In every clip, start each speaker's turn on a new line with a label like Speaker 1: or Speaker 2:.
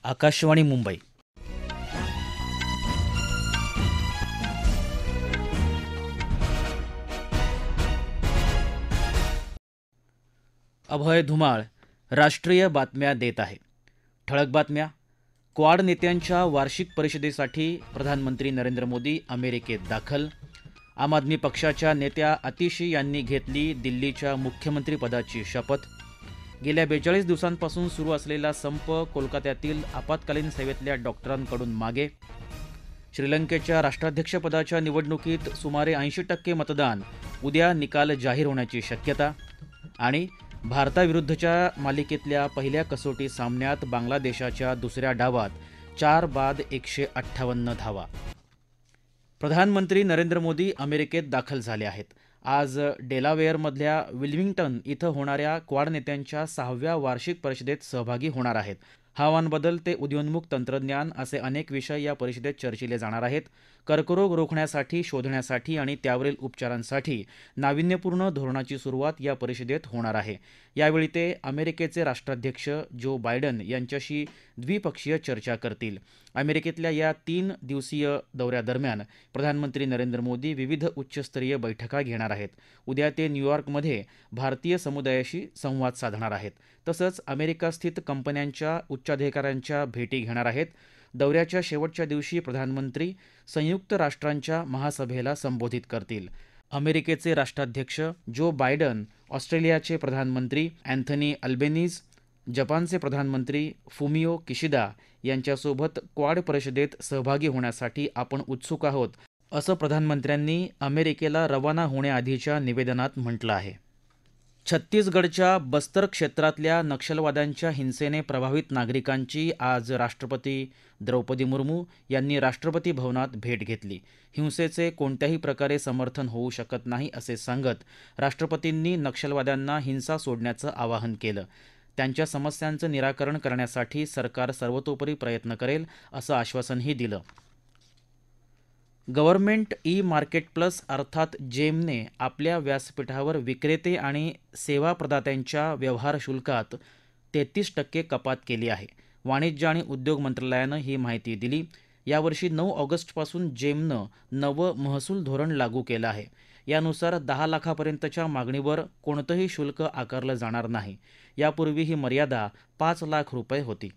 Speaker 1: आकाशवाणी मुंबई. अभय धुमाळ राष्ट्रीय बातम्या देत आहे. ठळक बातम्या. क्वाड नेत्यांच्या वार्षिक परिषदेसाठी प्रधानमंत्री नरेंद्र मोदी अमेरिकेत दाखल. आम आदमी पक्षाच्या नेत्या आतिशी यांनी घेतली दिल्लीच्या मुख्यमंत्रीपदाची शपथ. गेल्या 42 दिवसांपासून सुरू असलेला संप कोलकात्यातील आपत्कालीन सेवेतल्या डॉक्टरांकडून मागे. श्रीलंकेच्या राष्ट्राध्यक्षपदाच्या निवडणुकीत सुमारे 80% मतदान. उद्या निकाल जाहीर होण्याची शक्यता. आणि भारताविरुद्धच्या मालिकेतल्या पहिल्या कसोटी सामन्यात बांगलादेशाच्या दुसऱ्या डावात 4 बाद 158 धावा. प्रधानमंत्री नरेंद्र मोदी अमेरिकेत दाखल झाले आहेत. आज डेलावेअरमधल्या विल्मिंग्टन इथं होणाऱ्या क्वाड नेत्यांच्या 6व्या वार्षिक परिषदेत सहभागी होणार आहेत. हवामान बदल ते उदयोन्मुख तंत्रज्ञान असे अनेक विषय या परिषदेत चर्चिले जाणार आहेत. कर्करोग रोखण्यासाठी, शोधण्यासाठी आणि त्यावरील उपचारांसाठी नाविन्यपूर्ण धोरणाची सुरुवात या परिषदेत होणार आहे. यावेळी ते अमेरिकेचे राष्ट्राध्यक्ष जो बायडन यांच्याशी द्विपक्षीय चर्चा करतील. अमेरिकेतल्या या 3 दिवसीय दौऱ्यादरम्यान प्रधानमंत्री नरेंद्र मोदी विविध उच्चस्तरीय बैठका घेणार आहेत. उद्या ते न्यूयॉर्कमध्ये भारतीय समुदायाशी संवाद साधणार आहेत. तसंच अमेरिकास्थित कंपन्यांच्या उच्चाधिकाऱ्यांच्या भेटी घेणार आहेत. दौऱ्याच्या शेवटच्या दिवशी प्रधानमंत्री संयुक्त राष्ट्रांच्या महासभेला संबोधित करतील. अमेरिकेचे राष्ट्राध्यक्ष जो बायडन, ऑस्ट्रेलियाचे प्रधानमंत्री अँथनी अल्बेनीज, जपानचे प्रधानमंत्री फुमिओ किशिदा यांच्यासोबत क्वाड परिषदेत सहभागी होण्यासाठी आपण उत्सुक आहोत, असं प्रधानमंत्र्यांनी अमेरिकेला रवाना होण्याआधीच्या निवेदनात म्हटलं आहे. छत्तीसगडच्या बस्तर क्षेत्रातल्या नक्षलवाद्यांच्या हिंसेने प्रभावित नागरिकांची आज राष्ट्रपती द्रौपदी मुर्मू यांनी राष्ट्रपती भवनात भेट घेतली. हिंसेचे कोणत्याही प्रकारे समर्थन होऊ शकत नाही असे सांगत राष्ट्रपतींनी नक्षलवाद्यांना हिंसा सोडण्याचं आवाहन केलं. त्यांच्या समस्यांचं निराकरण करण्यासाठी सरकार सर्वतोपरी प्रयत्न करेल असं आश्वासनही दिलं. गव्हर्नमेंट ई मार्केट प्लस अर्थात जेमने आपल्या व्यासपीठावर विक्रेते आणि सेवा प्रदात्यांच्या व्यवहार शुल्कात 33% कपात केली आहे. वाणिज्य आणि उद्योग मंत्रालयानं ही माहिती दिली. यावर्षी 9 ऑगस्टपासून जेमनं नवं महसूल धोरण लागू केलं आहे. यानुसार 10 लाखापर्यंतच्या मागणीवर कोणतंही शुल्क आकारलं जाणार नाही. यापूर्वी ही मर्यादा 5 लाख रुपये होती.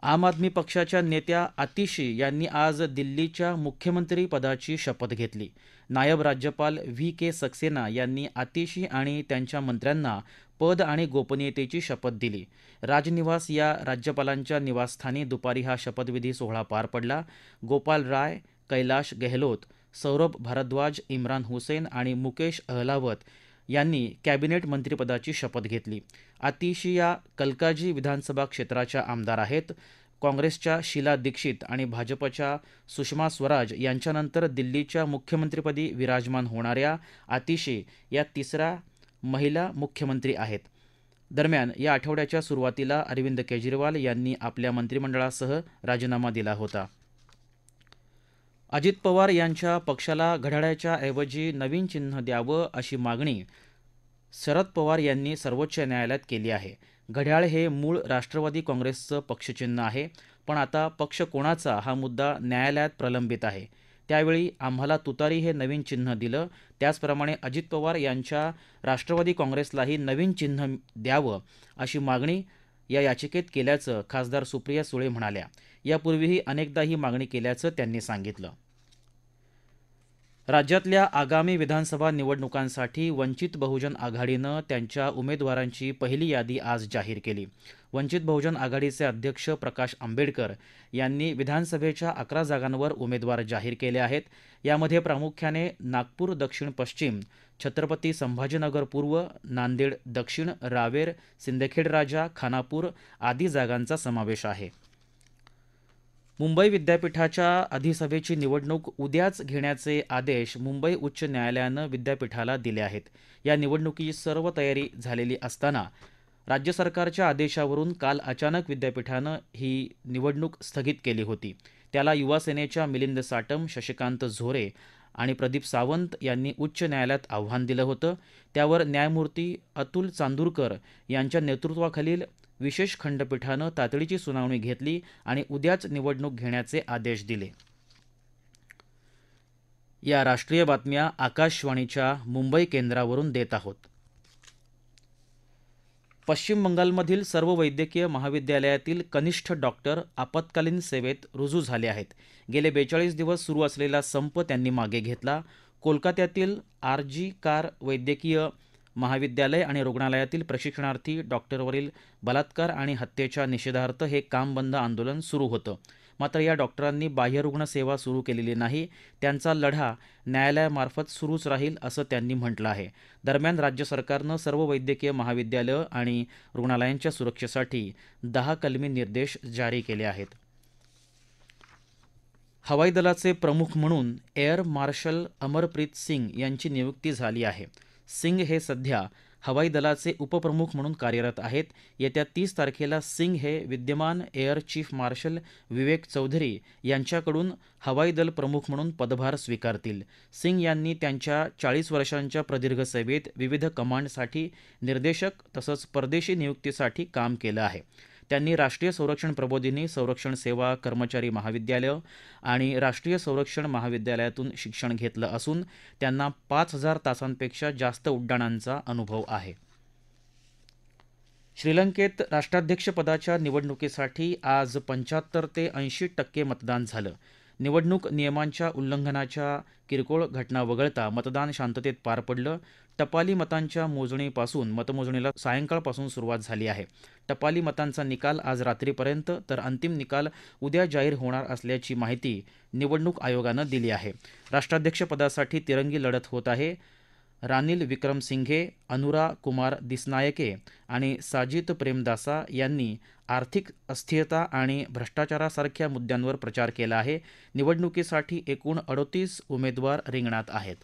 Speaker 1: आम आदमी पक्षाच्या नेत्या आतिशी यांनी आज दिल्लीच्या मुख्यमंत्रीपदाची शपथ घेतली. नायब राज्यपाल व्ही.के. सक्सेना यांनी आतिशी आणि त्यांच्या मंत्र्यांना पद आणि गोपनीयतेची शपथ दिली. राजनिवास या राज्यपालांच्या निवासस्थानी दुपारी हा शपथविधी सोहळा पार पडला. गोपाल राय, कैलाश गेहलोत, सौरभ भारद्वाज, इम्रान हुसेन आणि मुकेश अहलावत यांनी कॅबिनेट मंत्रिपदाची शपथ घेतली. आतिशी या कलकाजी विधानसभा क्षेत्राच्या आमदार आहेत. काँग्रेसच्या शीला दीक्षित आणि भाजपच्या सुषमा स्वराज यांच्यानंतर दिल्लीच्या मुख्यमंत्रीपदी विराजमान होणाऱ्या आतिशी या तिसऱ्या महिला मुख्यमंत्री आहेत. दरम्यान या आठवड्याच्या सुरुवातीला अरविंद केजरीवाल यांनी आपल्या मंत्रिमंडळासह राजीनामा दिला होता. अजित पवार यांच्या पक्षाला घड्याळाच्या ऐवजी नवीन चिन्ह द्यावं अशी मागणी शरद पवार यांनी सर्वोच्च न्यायालयात केली आहे. घड्याळ हे मूळ राष्ट्रवादी काँग्रेसचं पक्षचिन्ह आहे, पण आता पक्ष कोणाचा हा मुद्दा न्यायालयात प्रलंबित आहे. त्यावेळी आम्हाला तुतारी हे नवीन चिन्ह दिलं. त्याचप्रमाणे अजित पवार यांच्या राष्ट्रवादी काँग्रेसलाही नवीन चिन्ह द्यावं अशी मागणी या याचिकेत केल्याचं खासदार सुप्रिया सुळे म्हणाल्या. यापूर्वीही अनेकदा ही मागणी केल्याचं त्यांनी सांगितलं. राज्यातल्या आगामी विधानसभा निवडणुकांसाठी वंचित बहुजन आघाडीनं त्यांच्या उमेदवारांची पहिली यादी आज जाहीर केली. वंचित बहुजन आघाडीचे अध्यक्ष प्रकाश आंबेडकर यांनी विधानसभेच्या 11 जागांवर उमेदवार जाहीर केले आहेत. यामध्ये प्रामुख्याने नागपूर दक्षिण पश्चिम, छत्रपती संभाजीनगर पूर्व, नांदेड दक्षिण, रावेर, सिंदखेड राजा, खानापूर आदी जागांचा समावेश आहे. मुंबई विद्यापीठाच्या अधिसभेची निवडणूक उद्याच घेण्याचे आदेश मुंबई उच्च न्यायालयानं विद्यापीठाला दिले आहेत. या निवडणुकीची सर्व तयारी झालेली असताना राज्य सरकारच्या आदेशावरून काल अचानक विद्यापीठानं ही निवडणूक स्थगित केली होती. त्याला युवा सेनेच्या मिलिंद साटम, शशिकांत झोरे आणि प्रदीप सावंत यांनी उच्च न्यायालयात आव्हान दिलं होतं. त्यावर न्यायमूर्ती अतुल चांदूरकर यांच्या नेतृत्वाखालील विशेष खंडपीठानं तातडीची सुनावणी घेतली आणि उद्याच निवडणूक घेण्याचे आदेश दिले. या राष्ट्रीय बातम्या आकाशवाणीच्या मुंबई केंद्रावरून देत आहोत. पश्चिम बंगालमधील सर्व वैद्यकीय महाविद्यालयातील कनिष्ठ डॉक्टर आपत्कालीन सेवेत रुजू झाले आहेत. गेले 42 दिवस सुरू असलेला संप त्यांनी मागे घेतला. कोलकात्यातील आर.जी. कार वैद्यकीय महाविद्यालय आणि रुग्णालयातील प्रशिक्षणार्थी डॉक्टरवरील बलात्कार आणि हत्येच्या निषेधार्थ हे काम बंद आंदोलन सुरू होतं. मात्र या डॉक्टरांनी बाह्यरुग्ण सेवा सुरू केलेली नाही. त्यांचा लढा न्यायालयामार्फत सुरूच राहील असं त्यांनी म्हटलं आहे. दरम्यान राज्य सरकारनं सर्व वैद्यकीय महाविद्यालयं आणि रुग्णालयांच्या सुरक्षेसाठी 10 कलमी निर्देश जारी केले आहेत. हवाई दलाचे प्रमुख म्हणून एअर मार्शल अमरप्रीत सिंग यांची नियुक्ती झाली आहे. सिंग हे सध्या हवाई दलाचे उपप्रमुख म्हणून कार्यरत आहेत. येत्या 30 तारखेला सिंग हे विद्यमान एअर चीफ मार्शल विवेक चौधरी यांच्याकडून हवाई दल प्रमुख म्हणून पदभार स्वीकारतील. सिंग यांनी त्यांच्या 40 वर्षांच्या प्रदीर्घ सेवेत विविध कमांडसाठी निर्देशक तसंच परदेशी नियुक्तीसाठी काम केलं आहे. त्यांनी राष्ट्रीय संरक्षण प्रबोधिनी, संरक्षण सेवा कर्मचारी महाविद्यालय आणि राष्ट्रीय संरक्षण महाविद्यालयातून शिक्षण घेतलं असून त्यांना 5000 तासांपेक्षा जास्त उड्डाणांचा अनुभव आहे. श्रीलंकेत राष्ट्राध्यक्षपदाच्या निवडणुकीसाठी आज 75 ते 80% मतदान झालं. निवडणूक नियमांच्या उल्लंघनाच्या किरकोळ घटना वगळता मतदान शांततेत पार पडलं. टपाली मतांच्या मोजणीपासून मतमोजणीला सायंकाळपासून सुरुवात झाली आहे. टपाली मतांचा निकाल आज रात्रीपर्यंत तर अंतिम निकाल उद्या जाहीर होणार असल्याची माहिती निवडणूक आयोगानं दिली आहे. राष्ट्राध्यक्षपदासाठी तिरंगी लढत होत आहे. रानिल विक्रमसिंघे, अनुरा कुमार दिसनायके आणि साजिद प्रेमदासा यांनी आर्थिक अस्थिरता आणि भ्रष्टाचारासारख्या मुद्द्यांवर प्रचार केला आहे. निवडणुकीसाठी एकूण 38 उमेदवार रिंगणात आहेत.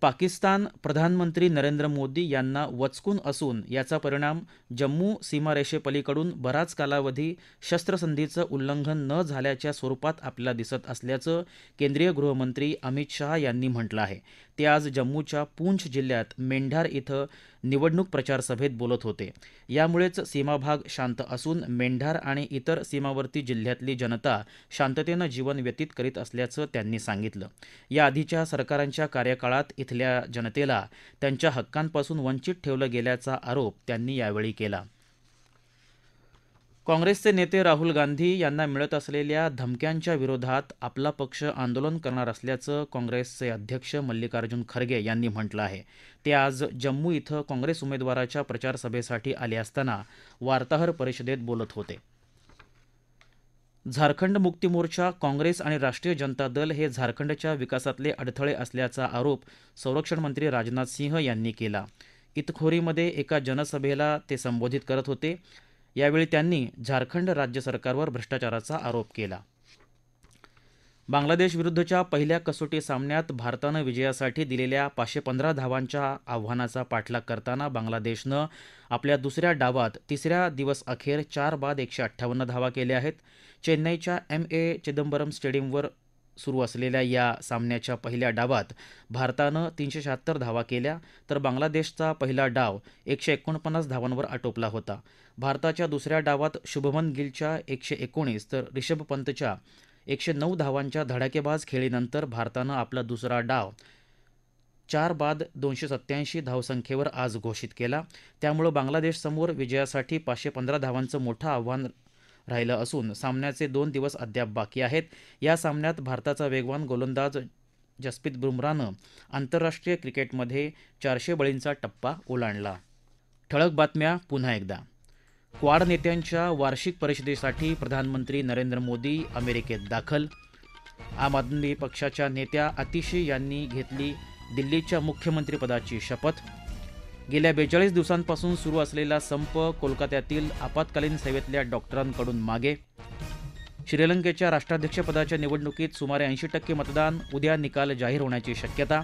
Speaker 1: पाकिस्तान प्रधानमंत्री नरेंद्र मोदी यांना वचकून असून याचा परिणाम जम्मू सीमारेषेपलीकडून बराच कालावधी शस्त्रसंधीचं उल्लंघन न झाल्याच्या स्वरूपात आपल्याला दिसत असल्याचं केंद्रीय गृहमंत्री अमित शहा यांनी म्हटलं आहे. ते आज जम्मूच्या पूंछ जिल्ह्यात मेंढार इथं निवडणूक प्रचार सभेत बोलत होते. यामुळेच सीमाभाग शांत असून मेंढार आणि इतर सीमावर्ती जिल्ह्यातली जनता शांततेनं जीवन व्यतीत करीत असल्याचं त्यांनी सांगितलं. याआधीच्या सरकारांच्या कार्यकाळात इथल्या जनतेला त्यांच्या हक्कांपासून वंचित ठेवलं गेल्याचा आरोप त्यांनी यावेळी केला. काँग्रेसचे नेते राहुल गांधी यांना मिळत असलेल्या धमक्यांच्या विरोधात आपला पक्ष आंदोलन करणार असल्याचं काँग्रेसचे अध्यक्ष मल्लिकार्जुन खरगे यांनी म्हटलं आहे. ते आज जम्मू इथं काँग्रेस उमेदवाराच्या प्रचारसभेसाठी आले असताना वार्ताहर परिषदेत बोलत होते. झारखंड मुक्ती मोर्चा, काँग्रेस आणि राष्ट्रीय जनता दल हे झारखंडच्या विकासातले अडथळे असल्याचा आरोप संरक्षण मंत्री राजनाथ सिंह यांनी केला. इतखोरीमध्ये एका जनसभेला ते संबोधित करत होते. यावेळी त्यांनी झारखंड राज्य सरकारवर भ्रष्टाचाराचा आरोप केला. बांगलादेश विरुद्धच्या पहिल्या कसोटी सामन्यात भारतानं विजयासाठी दिलेल्या 515 धावांच्या आव्हानाचा पाठलाग करताना बांगलादेशनं आपल्या दुसऱ्या डावात तिसऱ्या दिवस अखेर 4 बाद 158 धावा केल्या आहेत. चेन्नईच्या M.A. चिदंबरम स्टेडियमवर सुरू असलेल्या या सामन्याच्या पहिल्या डावात भारतानं 376 धावा केल्या तर बांगलादेशचा पहिला डाव 149 धावांवर आटोपला होता. भारताच्या दुसऱ्या डावात शुभमन गिलच्या 119 तर रिषभ पंतच्या 109 धावांच्या धडाकेबाज खेळीनंतर भारतानं आपला दुसरा डाव 4 बाद 287 धावसंख्येवर आज घोषित केला. त्यामुळे बांगलादेशसमोर विजयासाठी 515 धावांचं मोठं आव्हान राहिलं असून सामन्याचे 2 दिवस अद्याप बाकी आहेत. या सामन्यात भारताचा वेगवान गोलंदाज जसप्रीत बुमराहनं आंतरराष्ट्रीय क्रिकेटमध्ये 400 बळींचा टप्पा ओलांडला. ठळक बातम्या पुन्हा एकदा. क्वाड नेत्यांच्या वार्षिक परिषदेसाठी प्रधानमंत्री नरेंद्र मोदी अमेरिकेत दाखल. आम आदमी पक्षाच्या नेत्या आतिशी यांनी घेतली दिल्लीच्या मुख्यमंत्रीपदाची शपथ. गेल्या 42 दिवसांपासून सुरू असलेला संप कोलकात्यातील आपत्कालीन सेवेतल्या डॉक्टरांकडून मागे. श्रीलंकेच्या राष्ट्राध्यक्षपदाच्या निवडणुकीत सुमारे 80% मतदान, उद्या निकाल जाहीर होण्याची शक्यता.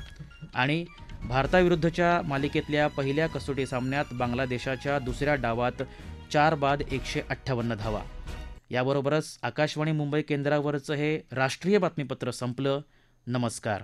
Speaker 1: आणि भारताविरुद्धच्या मालिकेतल्या पहिल्या कसोटी सामन्यात बांगलादेशाच्या दुसऱ्या डावात 4 बाद 158 धावा. याबरोबरच आकाशवाणी मुंबई केंद्रावरचं हे राष्ट्रीय बातमीपत्र संपलं. नमस्कार.